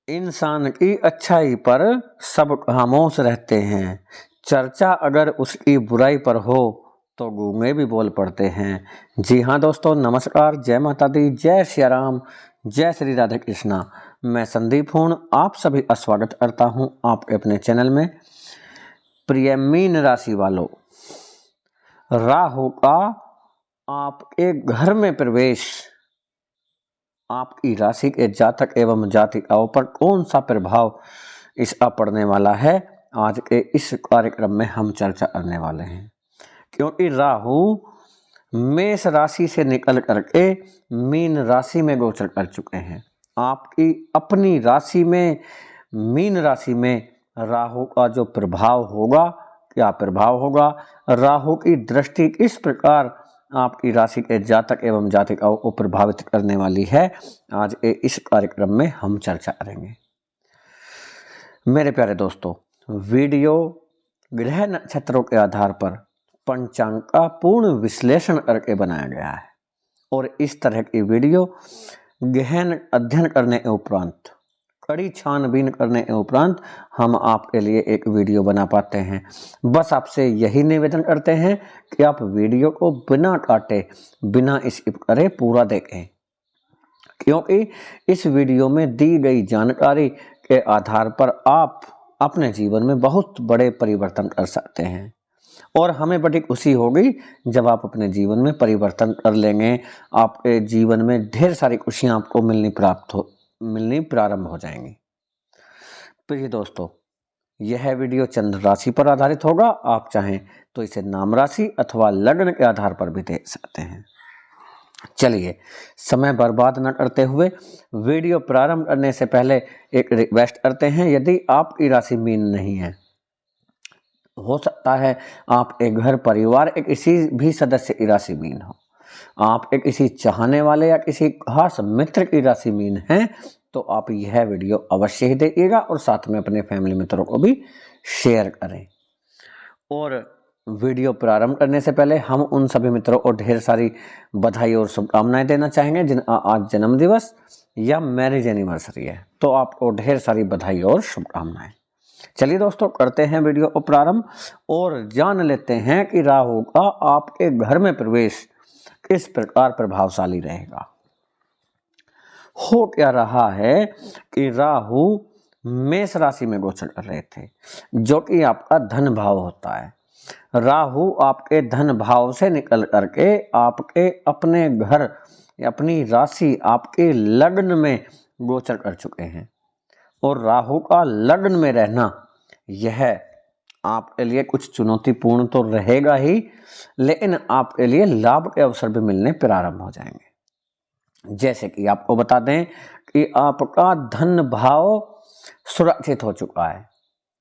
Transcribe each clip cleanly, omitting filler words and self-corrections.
इंसान की अच्छाई पर सब खामोश रहते हैं, चर्चा अगर उसकी बुराई पर हो तो गूंगे भी बोल पड़ते हैं। जी हाँ दोस्तों, नमस्कार, जय माता दी, जय श्री राम, जय श्री राधे कृष्णा। मैं संदीप हूँ, आप सभी का स्वागत करता हूँ आपके अपने चैनल में। प्रिय मीन राशि वालों, राहु का आपके घर में प्रवेश आपकी राशि के जातक एवं जातिकाओं पर कौन सा प्रभाव इसका पड़ने वाला है, आज के इस कार्यक्रम में हम चर्चा करने वाले हैं। क्योंकि राहु मेष राशि से निकल करके मीन राशि में गोचर कर चुके हैं। आपकी अपनी राशि में, मीन राशि में राहु का जो प्रभाव होगा, क्या प्रभाव होगा, राहु की दृष्टि किस प्रकार आपकी राशि के जातक एवं जातिकाओं को प्रभावित करने वाली है, आज के इस कार्यक्रम में हम चर्चा करेंगे। मेरे प्यारे दोस्तों, वीडियो ग्रह नक्षत्रों के आधार पर पंचांग का पूर्ण विश्लेषण करके बनाया गया है और इस तरह की वीडियो गहन अध्ययन करने के उपरांत, कड़ी छानबीन करने के उपरांत हम आपके लिए एक वीडियो बना पाते हैं। बस आपसे यही निवेदन करते हैं कि आप वीडियो को बिना काटे, बिना स्किप करे पूरा देखें, क्योंकि इस वीडियो में दी गई जानकारी के आधार पर आप अपने जीवन में बहुत बड़े परिवर्तन कर सकते हैं और हमें बड़ी खुशी होगी जब आप अपने जीवन में परिवर्तन कर लेंगे। आपके जीवन में ढेर सारी खुशियां आपको मिलनी प्रारंभ हो जाएंगी। प्रिय दोस्तों, यह वीडियो चंद्र राशि पर आधारित होगा। आप चाहें तो इसे नाम राशि अथवा लग्न के आधार पर भी देख सकते हैं। चलिए, समय बर्बाद न करते हुए वीडियो प्रारंभ करने से पहले एक रिक्वेस्ट करते हैं। यदि आपकी राशि मीन नहीं है, हो सकता है आपके घर परिवार के किसी भी सदस्य की राशि मीन हो, आपके किसी चाहने वाले या किसी खास मित्र की राशि मीन है, तो आप यह वीडियो अवश्य ही देखिएगा और साथ में अपने फैमिली मित्रों को भी शेयर करें। और वीडियो प्रारंभ करने से पहले हम उन सभी मित्रों को ढेर सारी बधाई और शुभकामनाएं देना चाहेंगे जिनका आज जन्मदिवस या मैरिज एनिवर्सरी है, तो आपको ढेर सारी बधाई और शुभकामनाएं। चलिए दोस्तों, करते हैं वीडियो को प्रारंभ और जान लेते हैं कि राहु का आपके घर में प्रवेश किस प्रकार प्रभावशाली रहेगा। हो क्या रहा है कि राहु मेष राशि में गोचर कर रहे थे, जो कि आपका धन भाव होता है। राहु आपके धन भाव से निकल करके आपके अपने घर, अपनी राशि, आपके लग्न में गोचर कर चुके हैं और राहु का लग्न में रहना यह आपके लिए कुछ चुनौतीपूर्ण तो रहेगा ही, लेकिन आपके लिए लाभ के अवसर भी मिलने प्रारंभ हो जाएंगे। जैसे कि आपको बता दें कि आपका धन भाव सुरक्षित हो चुका है।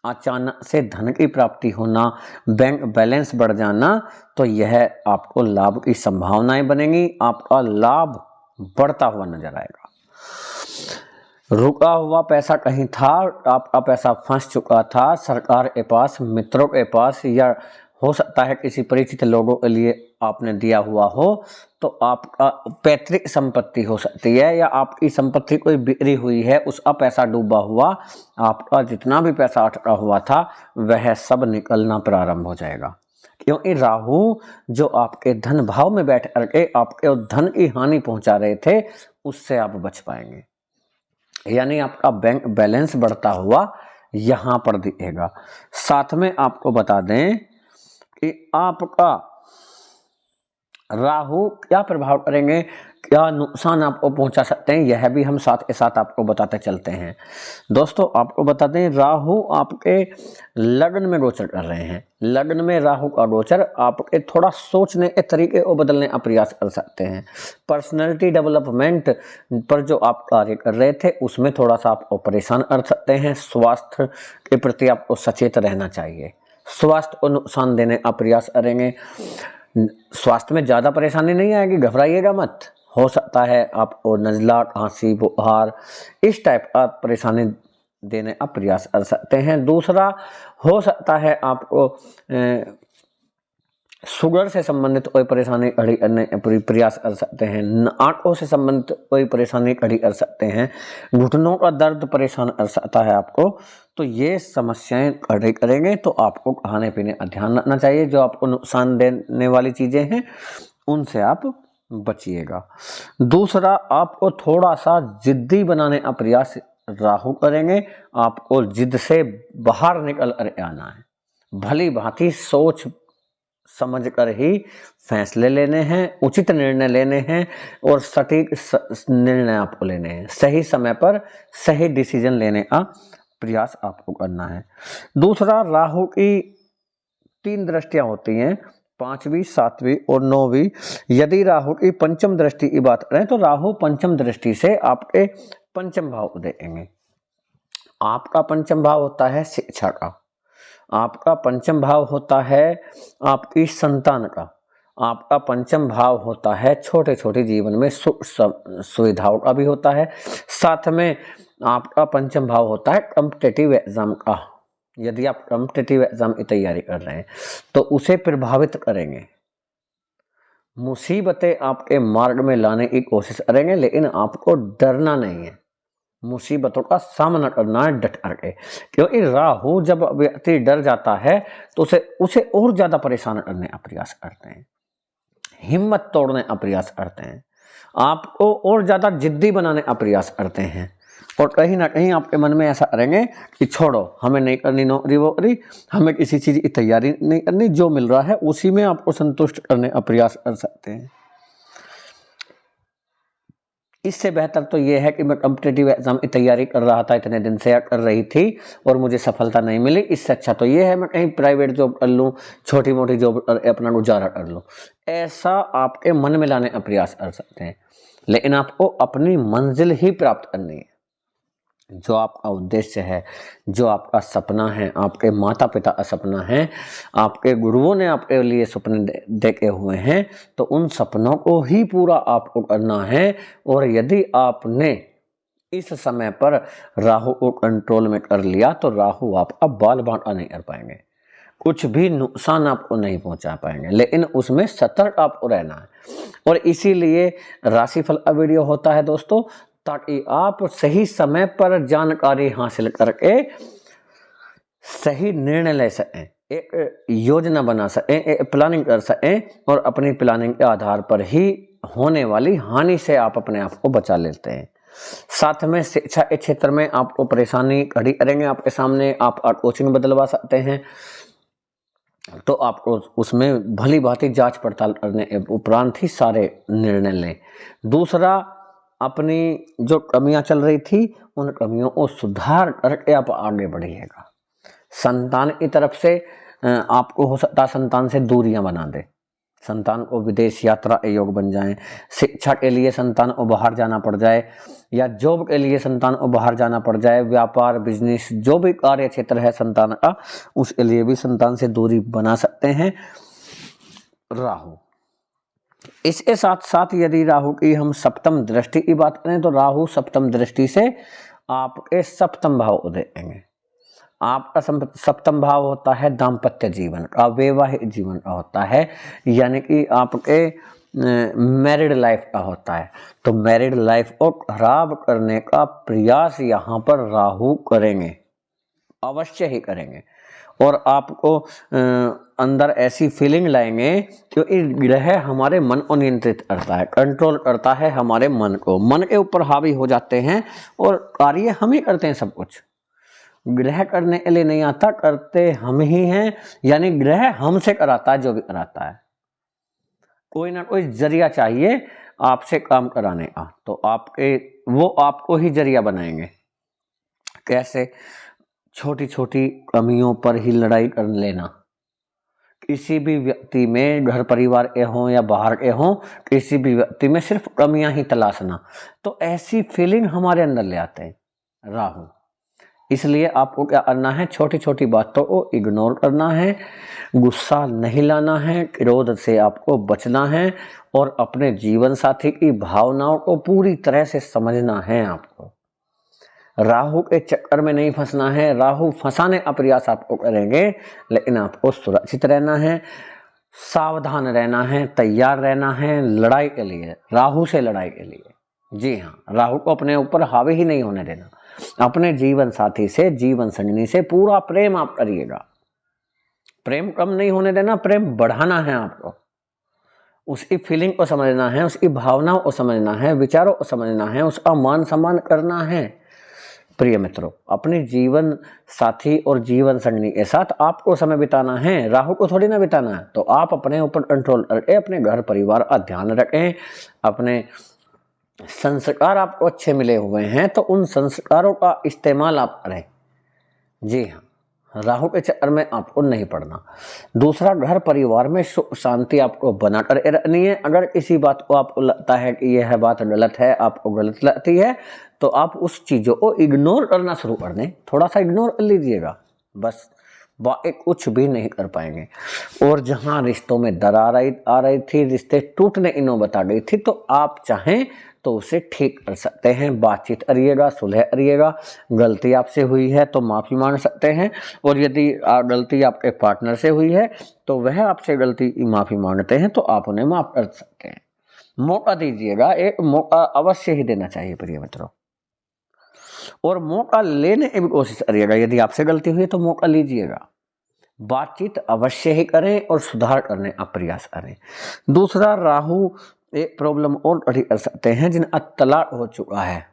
अचानक से धन की प्राप्ति होना, बैंक बैलेंस बढ़ जाना, तो यह आपको लाभ की संभावनाएं बनेंगी। आपका लाभ बढ़ता हुआ नजर आएगा। रुका हुआ पैसा कहीं था, आपका पैसा फंस चुका था सरकार के पास, मित्रों के पास, या हो सकता है किसी परिचित लोगों के लिए आपने दिया हुआ हो, तो आपका पैतृक संपत्ति हो सकती है या आपकी संपत्ति कोई बिक्री हुई है, उसका पैसा डूबा हुआ, आपका जितना भी पैसा अटका हुआ था वह सब निकलना प्रारंभ हो जाएगा। क्योंकि राहु जो आपके धन भाव में बैठ करके आपके धन की हानि पहुंचा रहे थे, उससे आप बच पाएंगे। यानी आपका बैंक बैलेंस बढ़ता हुआ यहां पर दिखेगा। साथ में आपको बता दें कि आपका राहु क्या प्रभाव करेंगे, क्या नुकसान आपको पहुंचा सकते हैं, यह भी हम साथ के साथ आपको बताते चलते हैं। दोस्तों, आपको बता दें, राहु आपके लग्न में गोचर कर रहे हैं। लग्न में राहु का गोचर आपके थोड़ा सोचने के तरीके को बदलने का प्रयास कर सकते हैं। पर्सनैलिटी डेवलपमेंट पर जो आप कार्य कर रहे थे उसमें थोड़ा सा आपको परेशान कर सकते हैं। स्वास्थ्य के प्रति आपको सचेत रहना चाहिए। स्वास्थ्य को नुकसान देने का प्रयास करेंगे। स्वास्थ्य में ज़्यादा परेशानी नहीं आएगी, घबराइएगा मत। हो सकता है आपको नज़ला, खांसी, बुखार, इस टाइप का परेशानी देने का प्रयास कर सकते हैं। दूसरा, हो सकता है आपको शुगर से संबंधित कोई परेशानी खड़ी करने प्रयास कर सकते हैं, आंखों से संबंधित कोई परेशानी खड़ी कर सकते हैं, घुटनों का दर्द परेशान कर सकता है आपको। तो ये समस्याएं खड़ी करेंगे तो आपको खाने पीने का ध्यान रखना चाहिए। जो आपको नुकसान देने वाली चीज़ें हैं उनसे आप बचिएगा। दूसरा, आपको थोड़ा सा जिद्दी बनाने का प्रयास राहु करेंगे। आपको जिद से बाहर निकल कर आना है, भली भांति सोच समझ कर ही फैसले लेने हैं, उचित निर्णय लेने हैं और सटीक निर्णय आपको लेने हैं। सही समय पर सही डिसीजन लेने का प्रयास आपको करना है। दूसरा, राहु की 3 दृष्टियां होती हैं, 5वीं, 7वीं और 9वीं। यदि राहु की पंचम दृष्टि की बात करें तो राहु पंचम दृष्टि से आपके पंचम भाव को देखेंगे। आपका पंचम भाव होता है शिक्षा का, आपका पंचम भाव होता है आपकी संतान का, आपका पंचम भाव होता है छोटे छोटे जीवन में सुख सुविधाओं का भी होता है। साथ में आपका पंचम भाव होता है कॉम्पिटिटिव एग्जाम का। यदि आप कॉम्पिटिटिव एग्जाम की तैयारी कर रहे हैं तो उसे प्रभावित करेंगे, मुसीबतें आपके मार्ग में लाने की कोशिश करेंगे, लेकिन आपको डरना नहीं है, मुसीबतों का सामना करना है डट करके। क्योंकि राहु जब व्यक्ति डर जाता है तो उसे और ज्यादा परेशान करने का प्रयास करते हैं, हिम्मत तोड़ने का प्रयास करते हैं, आपको और ज्यादा जिद्दी बनाने का प्रयास करते हैं। और कहीं ना कहीं आपके मन में ऐसा करेंगे कि छोड़ो, हमें नहीं करनी नौकरी वोकरी, हमें किसी चीज की तैयारी नहीं करनी, जो मिल रहा है उसी में आपको संतुष्ट करने का प्रयास कर सकते हैं। इससे बेहतर तो यह है कि मैं कॉम्पिटिटिव एग्जाम की तैयारी कर रहा था इतने दिन से, कर रही थी और मुझे सफलता नहीं मिली, इससे अच्छा तो यह है मैं कहीं प्राइवेट जॉब कर लूँ, छोटी मोटी जॉब अपना गुजारा कर लूँ। ऐसा आपके मन में लाने का प्रयास कर सकते हैं, लेकिन आपको अपनी मंजिल ही प्राप्त करनी है। जो आपका उद्देश्य है, जो आपका सपना है, आपके माता पिता का सपना है, आपके गुरुओं ने आपके लिए सपने देखे हुए हैं, तो उन सपनों को ही पूरा आपको करना है। और यदि आपने इस समय पर राहु को कंट्रोल में कर लिया तो राहु आपका बाल बांका नहीं कर पाएंगे, कुछ भी नुकसान आपको नहीं पहुंचा पाएंगे, लेकिन उसमें सतर्क आपको रहना है। और इसीलिए राशिफल का वीडियो होता है दोस्तों, ताकि आप सही समय पर जानकारी हासिल करके सही निर्णय ले सकें, एक योजना बना सकें, एक प्लानिंग कर सकें और अपनी प्लानिंग के आधार पर ही होने वाली हानि से आप अपने आप को बचा लेते हैं। साथ में शिक्षा के क्षेत्र में आपको परेशानी खड़ी करेंगे आपके सामने, आप कोचिंग बदलवा सकते हैं, तो आपको उसमें भली भांति जांच पड़ताल करने उपरांत ही सारे निर्णय लें। दूसरा, अपनी जो कमियां चल रही थी उन कमियों को सुधार करके आप आगे बढ़िएगा। संतान की तरफ से आपको हो सकता है संतान से दूरियां बना दे, संतान को विदेश यात्रा के योग बन जाएं, शिक्षा के लिए संतान को बाहर जाना पड़ जाए या जॉब के लिए संतान को बाहर जाना पड़ जाए, व्यापार बिजनेस जो भी कार्य क्षेत्र है संतान का, उसके लिए भी संतान से दूरी बना सकते हैं राहु। इसके साथ साथ यदि राहु की हम सप्तम दृष्टि की बात करें तो राहु सप्तम दृष्टि से आपके सप्तम भाव को देखेंगे। आपका सप्तम भाव होता है दाम्पत्य जीवन का, वैवाहिक जीवन का होता है, यानी कि आपके मैरिड लाइफ का होता है। तो मैरिड लाइफ को खराब करने का प्रयास यहाँ पर राहु करेंगे, अवश्य ही करेंगे। और आपको अंदर ऐसी फीलिंग लाएंगे क्योंकि ग्रह हमारे मन को नियंत्रित करता है, कंट्रोल करता है हमारे मन को, मन के ऊपर हावी हो जाते हैं और कार्य हम ही करते हैं सब कुछ। ग्रह करने के लिए नहीं आता, करते हम ही हैं, यानी ग्रह हमसे कराता है जो भी कराता है। कोई ना कोई जरिया चाहिए आपसे काम कराने का, तो वो आपको ही जरिया बनाएंगे। कैसे? छोटी छोटी कमियों पर ही लड़ाई कर लेना, किसी भी व्यक्ति में, घर परिवार के हों या बाहर के हों, किसी भी व्यक्ति में सिर्फ कमियां ही तलाशना, तो ऐसी फीलिंग हमारे अंदर ले आते हैं राहु। इसलिए आपको क्या करना है, छोटी छोटी बातों को इग्नोर करना है, गुस्सा नहीं लाना है, क्रोध से आपको बचना है और अपने जीवन साथी की भावनाओं को पूरी तरह से समझना है। आपको राहु के चक्कर में नहीं फंसना है, राहु फंसाने का प्रयास आपको करेंगे, लेकिन आपको सुरक्षित रहना है, सावधान रहना है, तैयार रहना है लड़ाई के लिए, राहु से लड़ाई के लिए। जी हाँ, राहु को अपने ऊपर हावी ही नहीं होने देना। अपने जीवन साथी से, जीवन संगनी से पूरा प्रेम आप करिएगा। प्रेम कम नहीं होने देना, प्रेम बढ़ाना है आपको। उसकी फीलिंग को समझना है, उसकी भावनाओं को समझना है, विचारों को समझना है, उसका मान सम्मान करना है। प्रिय मित्रों, अपने जीवन साथी और जीवन संगनी के साथ आपको समय बिताना है, राहु को थोड़ी ना बिताना है। तो आप अपने ऊपर कंट्रोल रखें, अपने घर परिवार का ध्यान रखें। अपने संस्कार आपको अच्छे मिले हुए हैं तो उन संस्कारों का इस्तेमाल आप करें। जी हाँ, राहु के चक्कर में आपको नहीं पड़ना। दूसरा, घर परिवार में सुख शांति आपको बनाकर रखनी है। अगर किसी बात को आपको लगता है कि यह बात गलत है, आपको गलत लगती है, तो आप उस चीज़ों को इग्नोर करना शुरू कर दें। थोड़ा सा इग्नोर कर लीजिएगा, बस बाकी कुछ भी नहीं कर पाएंगे। और जहाँ रिश्तों में दरार आ रही थी, रिश्ते टूटने की नौबत आ गई थी, तो आप चाहें तो उसे ठीक कर सकते हैं। बातचीत करिएगा, सुलह करिएगा। गलती आपसे हुई है तो माफ़ी मांग सकते हैं, और यदि गलती आपके पार्टनर से हुई है तो वह आपसे गलती की माफ़ी मांगते हैं तो आप उन्हें माफ़ कर सकते हैं। मौका दीजिएगा, एक मौका अवश्य ही देना चाहिए प्रिय मित्रों। और मौका लेने की भी कोशिश करिएगा। यदि आपसे गलती हुई तो मौका लीजिएगा। बातचीत अवश्य ही करें और सुधार करने का प्रयास करें। दूसरा, राहु एक प्रॉब्लम और खड़ी कर सकते हैं जिनका तलाक हो चुका है,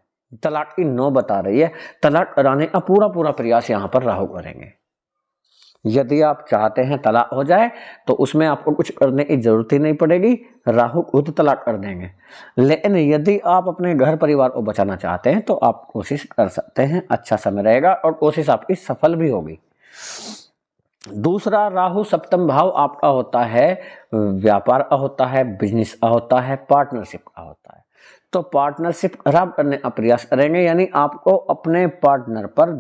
तलाक की नौबत आ रही है, तलाक कराने का पूरा प्रयास यहाँ पर राहु करेंगे। यदि आप चाहते हैं तलाक हो जाए तो उसमें आपको कुछ करने की जरूरत ही नहीं पड़ेगी, राहु खुद तलाक कर देंगे। लेकिन यदि आप अपने घर परिवार को बचाना चाहते हैं तो आप कोशिश कर सकते हैं, अच्छा समय रहेगा और कोशिश आपकी सफल भी होगी। दूसरा, राहु सप्तम भाव आपका होता है व्यापार का होता है, बिजनेस का होता है, पार्टनरशिप का होता है। तो पार्टनरशिप खराब करने का प्रयास करेंगे, यानी आपको अपने पार्टनर पर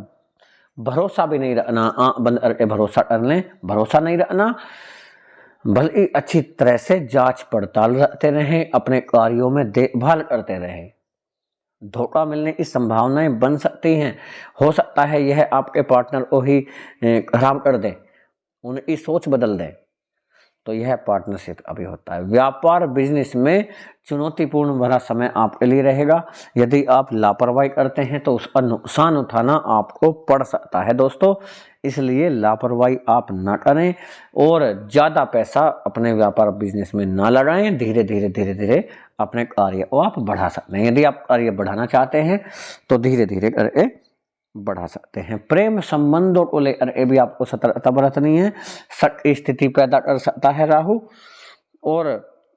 भरोसा भी नहीं रखना। बंद करके भरोसा कर लें, भरोसा नहीं रखना, बल्कि अच्छी तरह से जांच पड़ताल रखते रहें, अपने कार्यों में देखभाल करते रहें। धोखा मिलने की संभावनाएं बन सकती हैं। हो सकता है यह आपके पार्टनर को ही खराब कर दे, उनकी सोच बदल दे। तो यह पार्टनरशिप अभी होता है। व्यापार बिजनेस में चुनौतीपूर्ण भरा समय आपके लिए रहेगा। यदि आप लापरवाही करते हैं तो उसका नुकसान उठाना आपको पड़ सकता है दोस्तों, इसलिए लापरवाही आप ना करें और ज़्यादा पैसा अपने व्यापार बिजनेस में ना लगाएं। धीरे धीरे अपने कार्य को आप बढ़ा सकते हैं। यदि आप कार्य बढ़ाना चाहते हैं तो धीरे धीरे करके बढ़ा सकते हैं। प्रेम संबंधों को लेकर भी आपको सतर्कता बरतनी है। शक की स्थिति पैदा कर सकता है राहु, और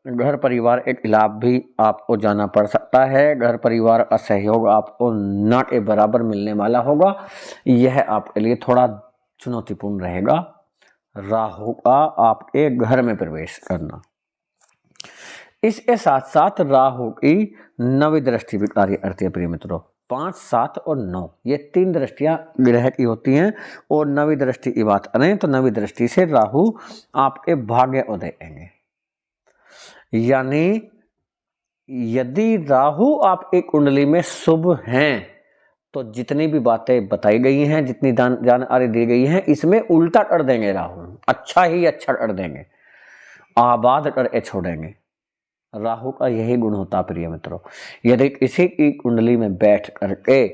घर परिवार के खिलाफ भी आपको जाना पड़ सकता है। घर परिवार का सहयोग आपको न के बराबर मिलने वाला होगा। यह आपके लिए थोड़ा चुनौतीपूर्ण रहेगा, राहु का आपके घर में प्रवेश करना। इसके साथ साथ राहु की नवी दृष्टि भी कार्य करती है प्रिय मित्रों। 5, 7 और 9 ये 3 दृष्टियां ग्रह की होती हैं। और नवी दृष्टि की बात करें तो नवी दृष्टि से राहु आपके भाग्य को देंगे। यानी यदि राहु आपकी कुंडली में शुभ हैं तो जितनी भी बातें बताई गई हैं, जितनी जानकारी दी गई है, इसमें उल्टा कर देंगे राहु। अच्छा ही अच्छा कर देंगे, आबाद करके छोड़ेंगे। राहु का यही गुण होता प्रिय मित्रों। यदि किसी की कुंडली में बैठ करके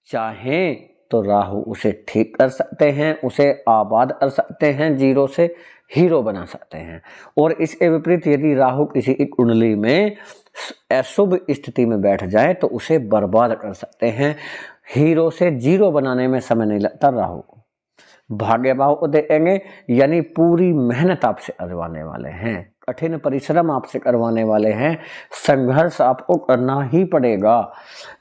चाहें तो राहु उसे ठीक कर सकते हैं, उसे आबाद कर सकते हैं, जीरो से हीरो बना सकते हैं। और इसके विपरीत यदि राहु किसी की कुंडली में अशुभ स्थिति में बैठ जाए तो उसे बर्बाद कर सकते हैं। हीरो से जीरो बनाने में समय नहीं लगता राहु को। भाग्य भाव को देंगे, यानी पूरी मेहनत आपसे करवाने वाले हैं, कठिन परिश्रम आपसे करवाने वाले हैं, संघर्ष आपको करना ही पड़ेगा।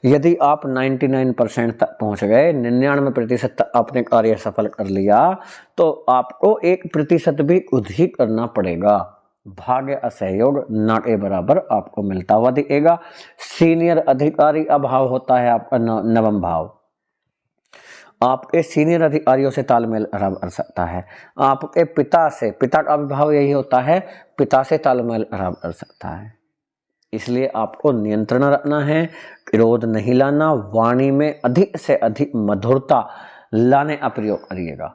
यदि आप 99% तक पहुंच गए, 99% तक आपने कार्य सफल कर लिया, तो आपको 1% भी खुद ही करना पड़ेगा। भाग्य असहयोग ना के बराबर आपको मिलता हुआ दिखेगा। सीनियर अधिकारी अभाव होता है आपका नवम भाव, आपके सीनियर अधिकारियों से तालमेल खराब कर सकता है। आपके पिता से, पिता का भाव यही होता है, पिता से तालमेल खराब कर सकता है। इसलिए आपको नियंत्रण रखना है, क्रोध नहीं लाना, वाणी में अधिक से अधिक मधुरता लाने का प्रयोग करिएगा।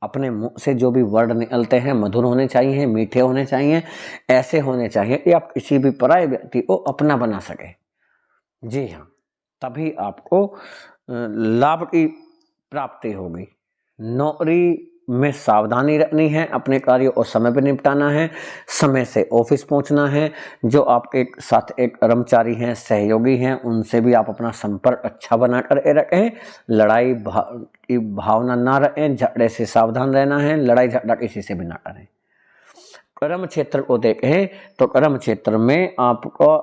अपने मुंह से जो भी वर्ड निकलते हैं मधुर होने चाहिए, मीठे होने चाहिए, ऐसे होने चाहिए कि आप किसी भी पराये व्यक्ति को अपना बना सके। जी हाँ, तभी आपको लाभ की प्राप्ति होगी। नौकरी में सावधानी रखनी है, अपने कार्यों को समय पर निपटाना है, समय से ऑफिस पहुंचना है। जो आपके साथ एक कर्मचारी हैं, सहयोगी हैं, उनसे भी आप अपना संपर्क अच्छा बना कर रखें। लड़ाई की भावना ना रखें, झगड़े से सावधान रहना है, लड़ाई झगड़ा किसी से भी ना करें। कर्म क्षेत्र को देखें तो कर्म क्षेत्र में आपको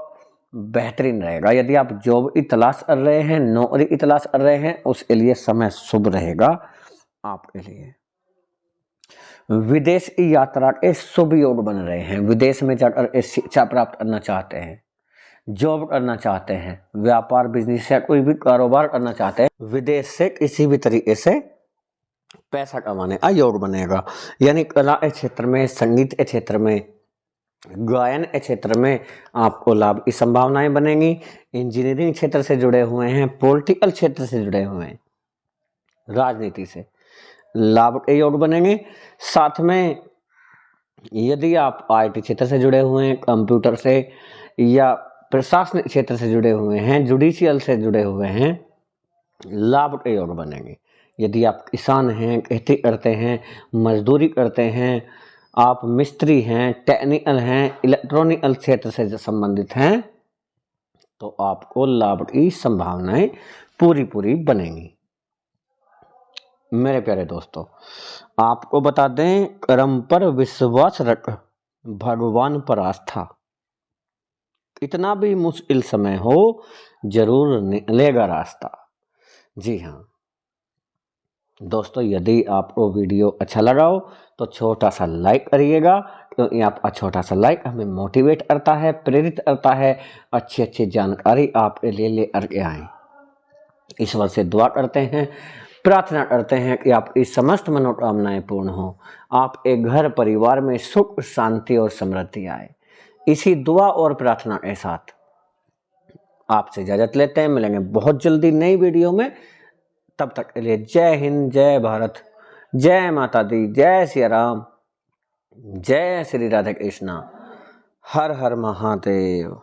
बेहतरीन रहेगा। यदि आप जॉब की तलाश कर रहे हैं, नौकरी की तलाश कर रहे हैं, उसके लिए समय शुभ रहेगा आपके लिए। विदेश की यात्रा के शुभ योग बन रहे हैं। विदेश में जाकर शिक्षा प्राप्त करना चाहते हैं, जॉब करना चाहते हैं, व्यापार बिजनेस या कोई भी कारोबार करना चाहते हैं, विदेश से किसी भी तरीके से पैसा कमाने का योग बनेगा। यानी कला के क्षेत्र में, संगीत के क्षेत्र में, गायन के क्षेत्र में आपको लाभ की संभावनाएं बनेंगी। इंजीनियरिंग क्षेत्र से जुड़े हुए हैं, पॉलिटिकल क्षेत्र से जुड़े हुए हैं, राजनीति से लाभ के योग बनेंगे। साथ में यदि आप आईटी क्षेत्र से जुड़े हुए हैं, कंप्यूटर से या प्रशासनिक क्षेत्र से जुड़े हुए हैं, जुडिशियल से जुड़े हुए हैं, लाभ के योग बनेंगे। यदि आप किसान हैं, खेती करते हैं, मजदूरी करते हैं, आप मिस्त्री हैं, टेक्निकल हैं, इलेक्ट्रॉनिकल क्षेत्र से संबंधित हैं, तो आपको लाभ की संभावनाएं पूरी बनेंगी। मेरे प्यारे दोस्तों, आपको बता दें, कर्म पर विश्वास रख, भगवान पर आस्था। कितना भी मुश्किल समय हो, जरूर निकलेगा रास्ता। जी हाँ दोस्तों, यदि आपको वीडियो अच्छा लगा हो तो छोटा सा लाइक करिएगा, क्योंकि आपका छोटा सा लाइक हमें मोटिवेट करता है, प्रेरित करता है, अच्छी जानकारी आपके लिए ले करके आए। ईश्वर से दुआ करते हैं, प्रार्थना करते हैं कि आपकी समस्त मनोकामनाएं पूर्ण हो, आपके घर परिवार में सुख शांति और समृद्धि आए। इसी दुआ और प्रार्थना के साथ आपसे इजाजत लेते हैं। मिलेंगे बहुत जल्दी नई वीडियो में। तब तक के लिए जय हिंद, जय भारत, जय माता दी, जय सिया राम, जय श्री राधे कृष्णा, हर हर महादेव।